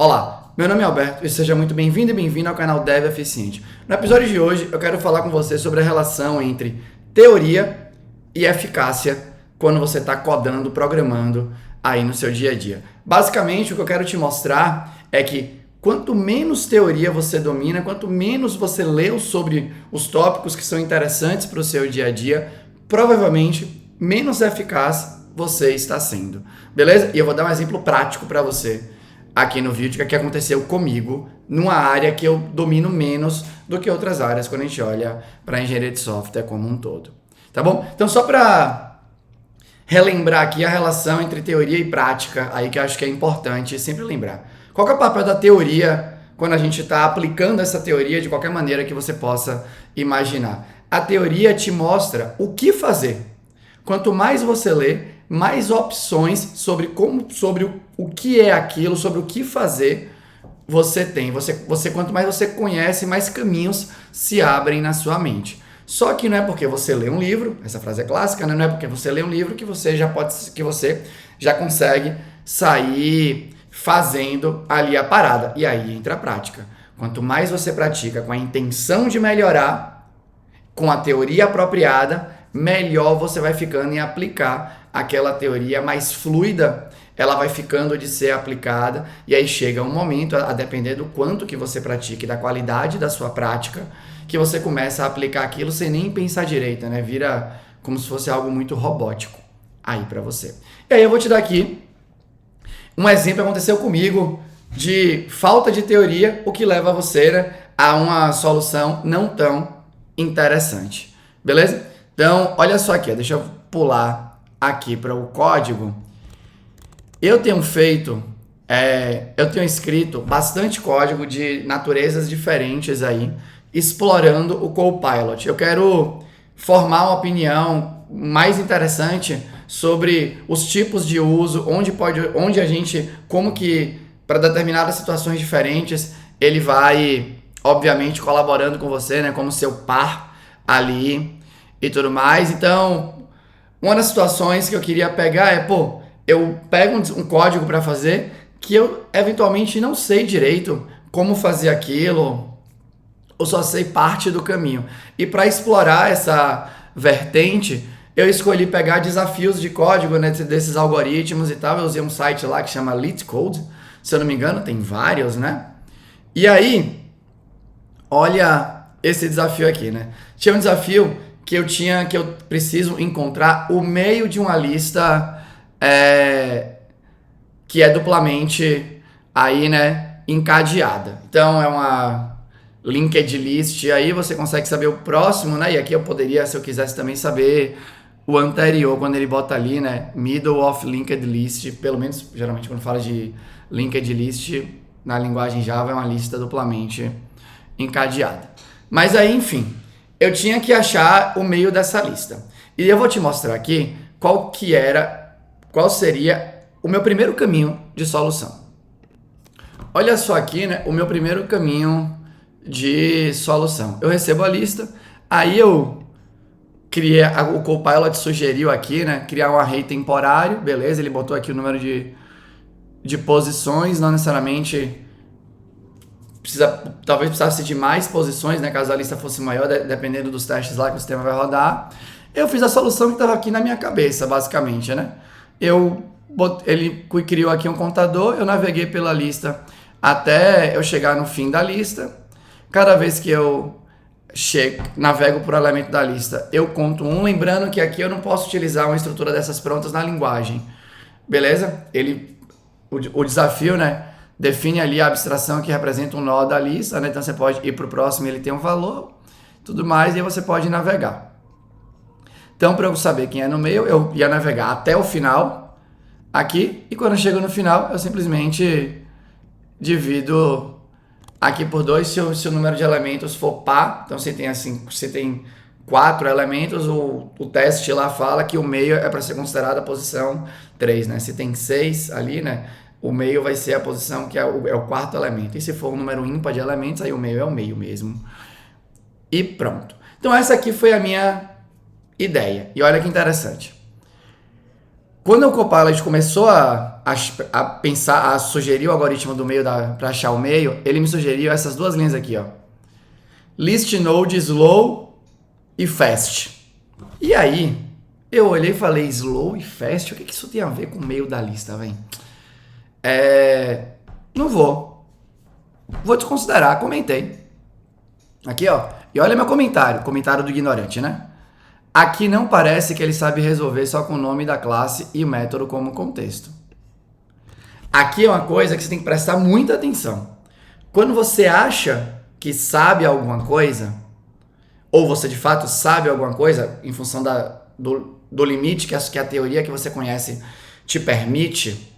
Olá, meu nome é Alberto e seja muito bem-vindo e bem-vindo ao canal Dev Eficiente. No episódio de hoje eu quero falar com você sobre a relação entre teoria e eficácia quando você está codando, programando aí no seu dia a dia. Basicamente o que eu quero te mostrar é que quanto menos teoria você domina, quanto menos você leu sobre os tópicos que são interessantes para o seu dia a dia, provavelmente menos eficaz você está sendo, beleza? E eu vou dar um exemplo prático para você aqui no vídeo, que aconteceu comigo, numa área que eu domino menos do que outras áreas quando a gente olha para a engenharia de software como um todo. Tá bom? Então, só para relembrar aqui a relação entre teoria e prática, aí que eu acho que é importante sempre lembrar. Qual que é o papel da teoria quando a gente está aplicando essa teoria de qualquer maneira que você possa imaginar? A teoria te mostra o que fazer. Quanto mais você lê, mais opções sobre o que é aquilo, sobre o que fazer você tem. Quanto mais você conhece, mais caminhos se abrem na sua mente. Só que não é porque você lê um livro, essa frase é clássica, né? Não é porque você lê um livro que você já consegue sair fazendo ali a parada. E aí entra a prática. Quanto mais você pratica com a intenção de melhorar, com a teoria apropriada, melhor você vai ficando em aplicar aquela teoria mais fluida, ela vai ficando de ser aplicada, e aí chega um momento, a depender do quanto que você pratique, da qualidade da sua prática, que você começa a aplicar aquilo sem nem pensar direito, né? Vira como se fosse algo muito robótico aí para você. E aí eu vou te dar aqui um exemplo que aconteceu comigo de falta de teoria, o que leva você, né, a uma solução não tão interessante, beleza? Então, olha só aqui, deixa eu pular aqui para o código. Eu tenho escrito bastante código de naturezas diferentes aí, explorando o Copilot. Eu quero formar uma opinião mais interessante sobre os tipos de uso, onde a gente, como que para determinadas situações diferentes, ele vai, obviamente, colaborando com você, né, como seu par ali e tudo mais. Então, uma das situações que eu queria pegar é, eu pego um código para fazer que eu eventualmente não sei direito como fazer aquilo, ou só sei parte do caminho. E para explorar essa vertente, eu escolhi pegar desafios de código, né, desses algoritmos e tal. Eu usei um site lá que chama LeetCode, se eu não me engano, tem vários, né? E aí, olha esse desafio aqui, né? Tinha um desafio que eu preciso encontrar o meio de uma lista que é duplamente aí, né, encadeada. Então é uma linked list, aí você consegue saber o próximo, né? E aqui eu poderia, se eu quisesse também saber o anterior, quando ele bota ali, né, middle of linked list, pelo menos geralmente quando fala de linked list na linguagem Java é uma lista duplamente encadeada. Mas aí, enfim, eu tinha que achar o meio dessa lista. E eu vou te mostrar aqui qual seria o meu primeiro caminho de solução. Olha só aqui, né, o meu primeiro caminho de solução. Eu recebo a lista, aí eu criei, o Copilot sugeriu aqui, né, criar um array temporário, beleza, ele botou aqui o número de posições, não necessariamente talvez precisasse de mais posições, né, caso a lista fosse maior, dependendo dos testes lá que o sistema vai rodar. Eu fiz a solução que estava aqui na minha cabeça, basicamente, né? Ele criou aqui um contador, eu naveguei pela lista até eu chegar no fim da lista. Cada vez que eu navego por elemento da lista, eu conto um, lembrando que aqui eu não posso utilizar uma estrutura dessas prontas na linguagem, beleza? O desafio, né, define ali a abstração que representa um nó da lista, né? Então você pode ir para o próximo, ele tem um valor, tudo mais, e aí você pode navegar. Então, para eu saber quem é no meio, eu ia navegar até o final aqui, e quando eu chego no final, eu simplesmente divido aqui por 2, se o número de elementos for par. Então, se tem 4 elementos, o teste lá fala que o meio é para ser considerado a posição 3, né? Se tem 6 ali, né, o meio vai ser a posição que é o quarto elemento. E se for um número ímpar de elementos, aí o meio é o meio mesmo. E pronto. Então, essa aqui foi a minha ideia. E olha que interessante. Quando o Copilot começou a pensar, a sugerir o algoritmo do meio para achar o meio, ele me sugeriu essas duas linhas aqui, ó. List node slow e fast. E aí, eu olhei e falei, slow e fast? O que isso tem a ver com o meio da lista, velho? Não vou. Vou desconsiderar, comentei. Aqui, ó. E olha meu comentário do ignorante, né? Aqui não parece que ele sabe resolver só com o nome da classe e o método como contexto. Aqui é uma coisa que você tem que prestar muita atenção. Quando você acha que sabe alguma coisa, ou você de fato sabe alguma coisa, em função do limite que a teoria que você conhece te permite,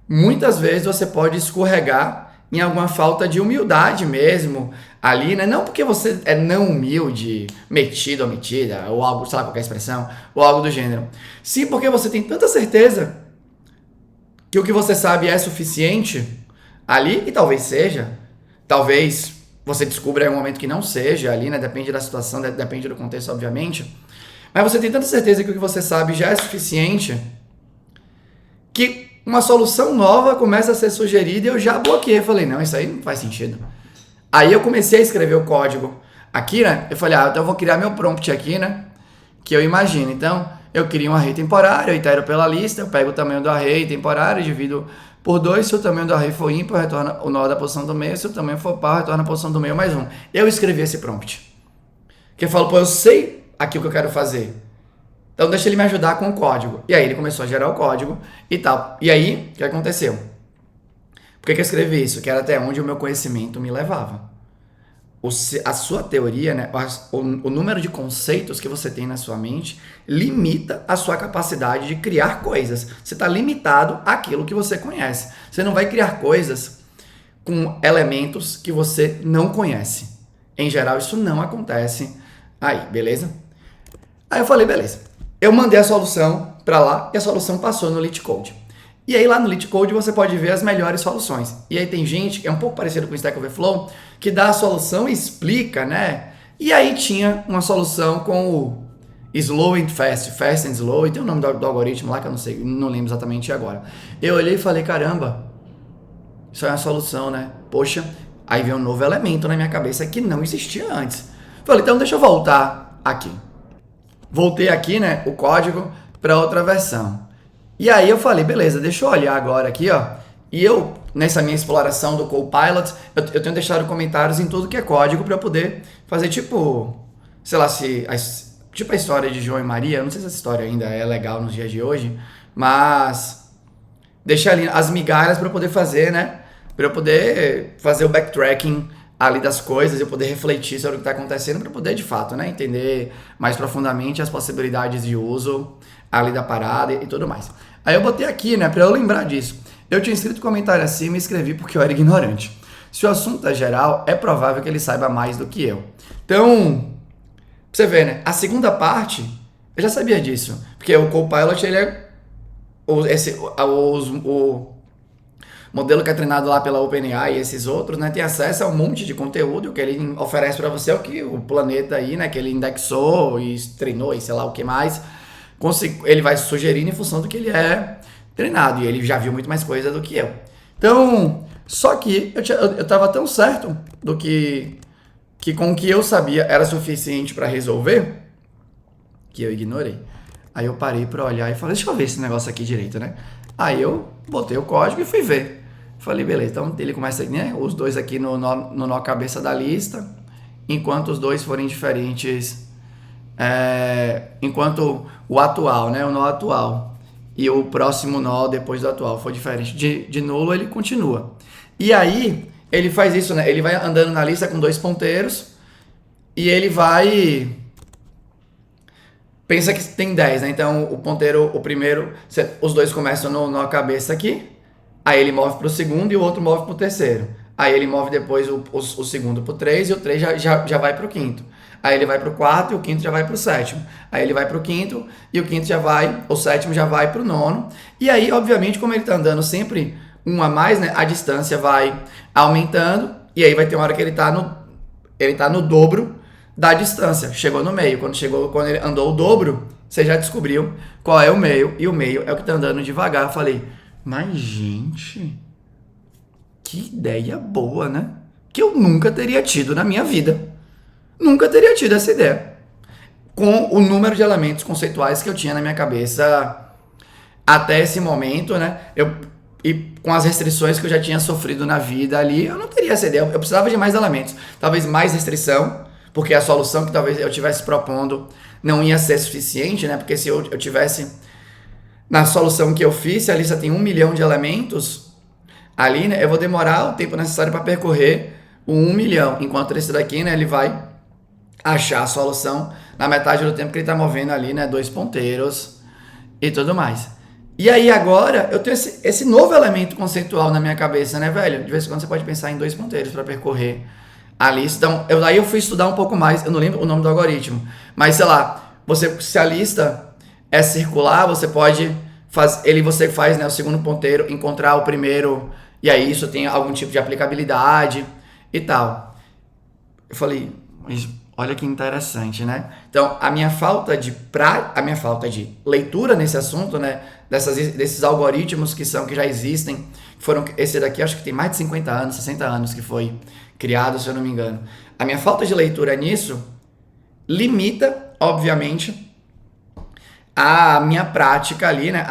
muitas vezes você pode escorregar em alguma falta de humildade mesmo ali, né? Não porque você é não humilde, metido ou metida, ou algo, sei lá, qualquer expressão, ou algo do gênero. Sim, porque você tem tanta certeza que o que você sabe é suficiente ali, e talvez seja, talvez você descubra em um momento que não seja ali, né? Depende da situação, depende do contexto, obviamente. Mas você tem tanta certeza que o que você sabe já é suficiente que uma solução nova começa a ser sugerida e eu já bloqueei. Falei, não, isso aí não faz sentido. Aí eu comecei a escrever o código aqui, né? Eu falei, então eu vou criar meu prompt aqui, né? Que eu imagino. Então, eu crio um array temporário, eu itero pela lista, eu pego o tamanho do array temporário, divido por 2. Se o tamanho do array for ímpar, retorna o nó da posição do meio. Se o tamanho for par, retorna a posição do meio mais 1. Eu escrevi esse prompt. Que eu falo, pô, eu sei aqui o que eu quero fazer. Então deixa ele me ajudar com o código. E aí ele começou a gerar o código e tal. E aí, o que aconteceu? Por que eu escrevi isso? Que era até onde o meu conhecimento me levava. A sua teoria, né, o número de conceitos que você tem na sua mente limita a sua capacidade de criar coisas. Você está limitado àquilo que você conhece. Você não vai criar coisas com elementos que você não conhece. Em geral, isso não acontece aí, beleza? Aí eu falei, beleza. Eu mandei a solução para lá e a solução passou no LeetCode. E aí lá no LeetCode você pode ver as melhores soluções. E aí tem gente, é um pouco parecido com o Stack Overflow, que dá a solução e explica, né? E aí tinha uma solução com o slow and fast, fast and slow, e tem o nome do algoritmo lá que eu não sei, não lembro exatamente agora. Eu olhei e falei, caramba, isso é uma solução, né? Poxa, aí veio um novo elemento na minha cabeça que não existia antes. Falei, então deixa eu voltar aqui. Voltei aqui, né, o código para outra versão. E aí eu falei, beleza, deixa eu olhar agora aqui, ó. E eu, nessa minha exploração do Copilot, eu tenho deixado comentários em tudo que é código para eu poder fazer tipo, sei lá, tipo a história de João e Maria. Eu não sei se essa história ainda é legal nos dias de hoje, mas deixar ali as migalhas para eu poder fazer, né? Para eu poder fazer o backtracking ali das coisas, eu poder refletir sobre o que está acontecendo para poder, de fato, né, entender mais profundamente as possibilidades de uso ali da parada e tudo mais. Aí eu botei aqui, né, para eu lembrar disso. Eu tinha escrito comentário acima e escrevi porque eu era ignorante. Se o assunto é geral, é provável que ele saiba mais do que eu. Então, pra você ver, né, a segunda parte, eu já sabia disso, porque o Copilot, ele é o modelo que é treinado lá pela OpenAI e esses outros, né, tem acesso a um monte de conteúdo que ele oferece para você, o que o planeta aí, né, que ele indexou e treinou e sei lá o que mais, ele vai sugerindo em função do que ele é treinado, e ele já viu muito mais coisa do que eu. Então, só que eu tava tão certo do que com o que eu sabia era suficiente para resolver, que eu ignorei. Aí eu parei para olhar e falei, deixa eu ver esse negócio aqui direito, né? Aí eu botei o código e fui ver. Falei, beleza, então ele começa, né, os dois aqui no nó cabeça da lista, enquanto os dois forem diferentes, enquanto o atual, né, o nó atual e o próximo nó depois do atual for diferente de nulo, ele continua. E aí, ele faz isso, né, ele vai andando na lista com dois ponteiros e ele vai... Pensa que tem 10, né, então o ponteiro, o primeiro, os dois começam no nó cabeça aqui, aí ele move para o segundo e o outro move para o terceiro. Aí ele move depois o segundo para o 3 e o 3 já vai para o quinto. Aí ele vai para o quarto e o quinto já vai para o sétimo. Aí ele vai para o quinto e o quinto o sétimo já vai para o nono. E aí, obviamente, como ele está andando sempre um a mais, né, a distância vai aumentando. E aí vai ter uma hora que ele tá no dobro da distância. Chegou no meio. Quando ele andou o dobro, você já descobriu qual é o meio, e o meio é o que tá andando devagar. Eu falei, mas gente, que ideia boa, né? Que eu nunca teria tido na minha vida. Nunca teria tido essa ideia. Com o número de elementos conceituais que eu tinha na minha cabeça até esse momento, né? E com as restrições que eu já tinha sofrido na vida ali, eu não teria essa ideia. Eu precisava de mais elementos. Talvez mais restrição, porque a solução que talvez eu estivesse propondo não ia ser suficiente, né? Porque se eu tivesse na solução que eu fiz, se a lista tem 1 milhão de elementos, ali, né, eu vou demorar o tempo necessário para percorrer o 1 milhão, enquanto esse daqui, né, ele vai achar a solução na metade do tempo que ele está movendo ali, né, 2 ponteiros e tudo mais. E aí agora eu tenho esse novo elemento conceitual na minha cabeça, né, velho? De vez em quando você pode pensar em 2 ponteiros para percorrer a lista. Então, daí eu fui estudar um pouco mais, eu não lembro o nome do algoritmo, mas sei lá, se a lista é circular, você pode você faz, né, o segundo ponteiro encontrar o primeiro, e aí isso tem algum tipo de aplicabilidade e tal. Eu falei, mas olha que interessante, né? Então, a minha falta de leitura nesse assunto, né, desses algoritmos que já existem, esse daqui acho que tem mais de 50 anos, 60 anos que foi criado, se eu não me engano. A minha falta de leitura nisso limita, obviamente, a minha prática ali, né,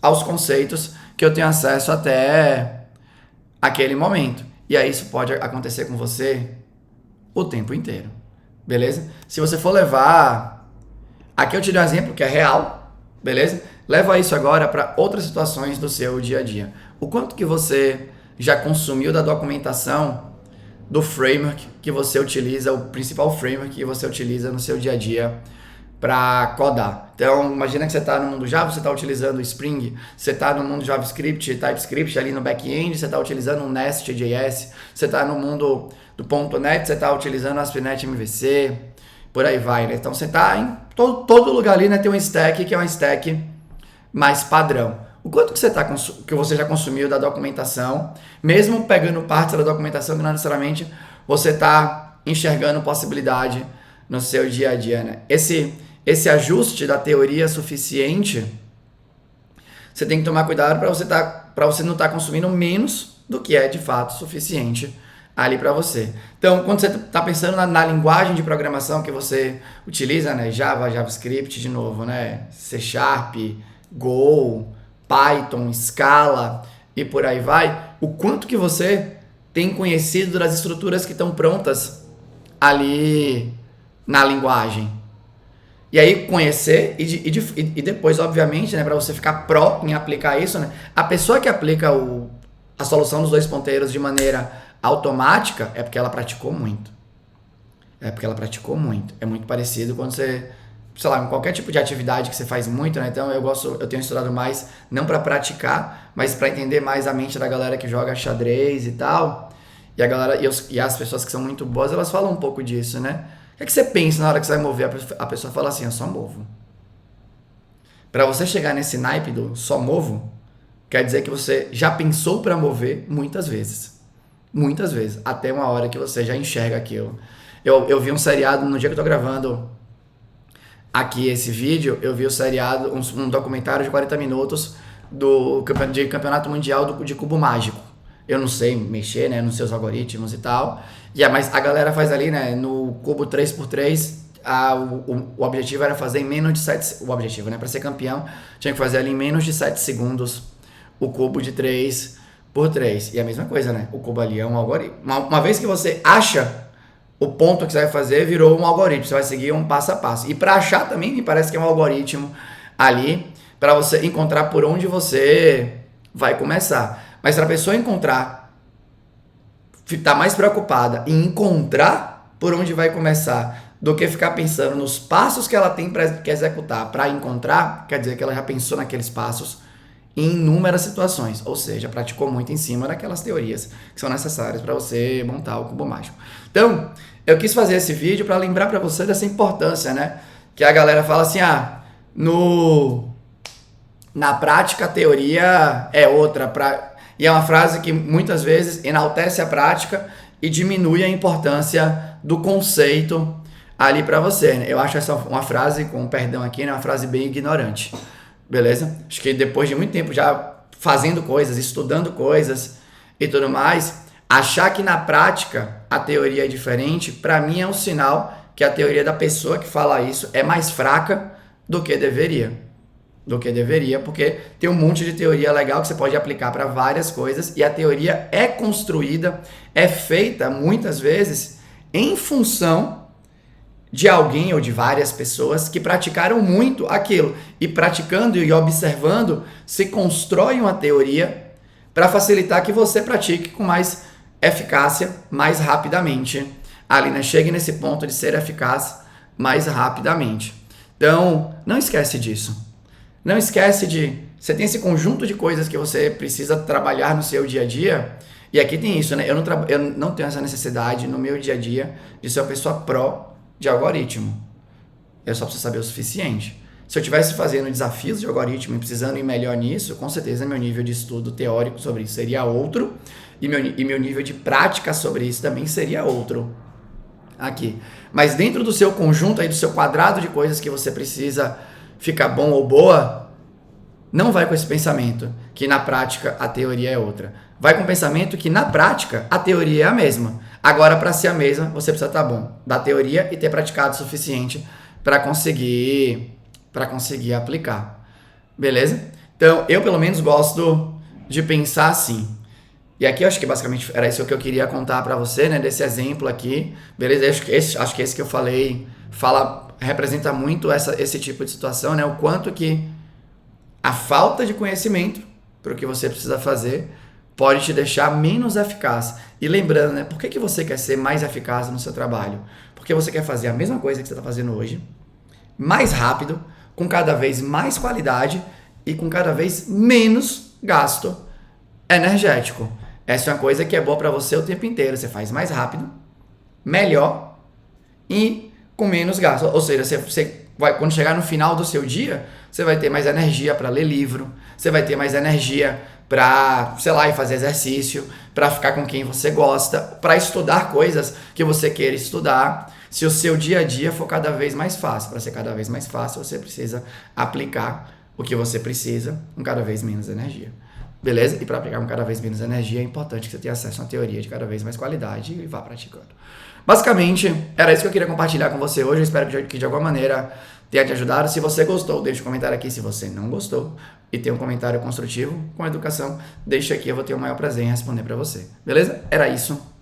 aos conceitos que eu tenho acesso até aquele momento. E aí isso pode acontecer com você o tempo inteiro, beleza? Se você for levar... Aqui eu te dei um exemplo que é real, beleza? Leva isso agora para outras situações do seu dia a dia. O quanto que você já consumiu da documentação do framework que você utiliza, o principal framework que você utiliza no seu dia a dia para codar. Então, imagina que você está no mundo Java, você está utilizando o Spring, você está no mundo JavaScript, TypeScript ali no back-end, você está utilizando o Nest.js, você está no mundo do .NET, você está utilizando o ASP.NET MVC, por aí vai, né? Então, você está em todo lugar ali, né? Tem um stack que é um stack mais padrão. O quanto que você já consumiu da documentação, mesmo pegando partes da documentação que não necessariamente você está enxergando possibilidade no seu dia a dia, né? Esse ajuste da teoria suficiente, você tem que tomar cuidado para você não estar consumindo menos do que é de fato suficiente ali para você. Então, quando você está pensando na linguagem de programação que você utiliza, né? Java, JavaScript, de novo, né? C#, Go, Python, Scala e por aí vai, o quanto que você tem conhecido das estruturas que estão prontas ali na linguagem. E aí conhecer e depois, obviamente, né, para você ficar pró em aplicar isso, né, a pessoa que aplica a solução dos 2 ponteiros de maneira automática é porque ela praticou muito. É muito parecido quando você, sei lá, em qualquer tipo de atividade que você faz muito, né? Então eu tenho estudado mais, não para praticar, mas para entender mais a mente da galera que joga xadrez e tal. E a galera e as pessoas que são muito boas, elas falam um pouco disso, né? O que você pensa na hora que você vai mover? A pessoa fala assim, eu só movo. Para você chegar nesse naipe do só movo, quer dizer que você já pensou para mover muitas vezes. Muitas vezes. Até uma hora que você já enxerga aquilo. Eu vi um seriado, no dia que eu tô gravando aqui esse vídeo, eu vi o seriado, um documentário de 40 minutos de campeonato mundial de cubo mágico. Eu não sei mexer, né, nos seus algoritmos e tal. Mas a galera faz ali, né, no cubo 3x3, o objetivo era fazer em menos de 7... O objetivo, né, para ser campeão, tinha que fazer ali em menos de 7 segundos o cubo de 3x3. E a mesma coisa, né, o cubo ali é um algoritmo. Uma vez que você acha o ponto que você vai fazer, virou um algoritmo. Você vai seguir um passo a passo. E para achar também, me parece que é um algoritmo ali, para você encontrar por onde você vai começar. Mas para a pessoa tá mais preocupada em encontrar por onde vai começar do que ficar pensando nos passos que ela tem para executar para encontrar, quer dizer que ela já pensou naqueles passos em inúmeras situações, ou seja, praticou muito em cima daquelas teorias que são necessárias para você montar o cubo mágico. Então, eu quis fazer esse vídeo para lembrar para você dessa importância, né? Que a galera fala assim, na prática a teoria é outra, e é uma frase que muitas vezes enaltece a prática e diminui a importância do conceito ali para você, né? Eu acho essa uma frase, com perdão aqui, né? Uma frase bem ignorante, beleza? Acho que depois de muito tempo já fazendo coisas, estudando coisas e tudo mais, achar que na prática a teoria é diferente, para mim é um sinal que a teoria da pessoa que fala isso é mais fraca do que deveria. Porque tem um monte de teoria legal que você pode aplicar para várias coisas e a teoria é construída, é feita muitas vezes em função de alguém ou de várias pessoas que praticaram muito aquilo. E praticando e observando, se constrói uma teoria para facilitar que você pratique com mais eficácia, mais rapidamente. Ali, né? Chegue nesse ponto de ser eficaz mais rapidamente. Então, não esquece disso. Não esquece de... Você tem esse conjunto de coisas que você precisa trabalhar no seu dia a dia. E aqui tem isso, né? Eu não tenho essa necessidade no meu dia a dia de ser uma pessoa pró de algoritmo. Eu só preciso saber o suficiente. Se eu estivesse fazendo desafios de algoritmo e precisando ir melhor nisso, com certeza meu nível de estudo teórico sobre isso seria outro. E meu nível de prática sobre isso também seria outro. Aqui. Mas dentro do seu conjunto aí, do seu quadrado de coisas que você precisa ficar bom ou boa, não vai com esse pensamento que na prática a teoria é outra. Vai com o pensamento que na prática a teoria é a mesma. Agora, para ser a mesma, você precisa estar bom da teoria e ter praticado o suficiente para conseguir aplicar. Beleza? Então, eu pelo menos gosto de pensar assim. E aqui eu acho que basicamente era isso que eu queria contar para você, né? Desse exemplo aqui. Beleza? Acho que esse que eu falei representa muito esse tipo de situação, né? O quanto que a falta de conhecimento para o que você precisa fazer pode te deixar menos eficaz. E lembrando, né? Por que você quer ser mais eficaz no seu trabalho? Porque você quer fazer a mesma coisa que você está fazendo hoje, mais rápido, com cada vez mais qualidade e com cada vez menos gasto energético. Essa é uma coisa que é boa para você o tempo inteiro. Você faz mais rápido, melhor e com menos gasto. Ou seja, você vai, quando chegar no final do seu dia, você vai ter mais energia para ler livro, você vai ter mais energia para, sei lá, ir fazer exercício, para ficar com quem você gosta, para estudar coisas que você queira estudar. Se o seu dia a dia for cada vez mais fácil, para ser cada vez mais fácil, você precisa aplicar o que você precisa com cada vez menos energia. Beleza? E para aplicar com cada vez menos energia, é importante que você tenha acesso a uma teoria de cada vez mais qualidade e vá praticando. Basicamente, era isso que eu queria compartilhar com você hoje. Eu espero que de alguma maneira tenha te ajudado. Se você gostou, deixa um comentário aqui. Se você não gostou e tem um comentário construtivo com educação, deixa aqui. Eu vou ter o maior prazer em responder para você. Beleza? Era isso.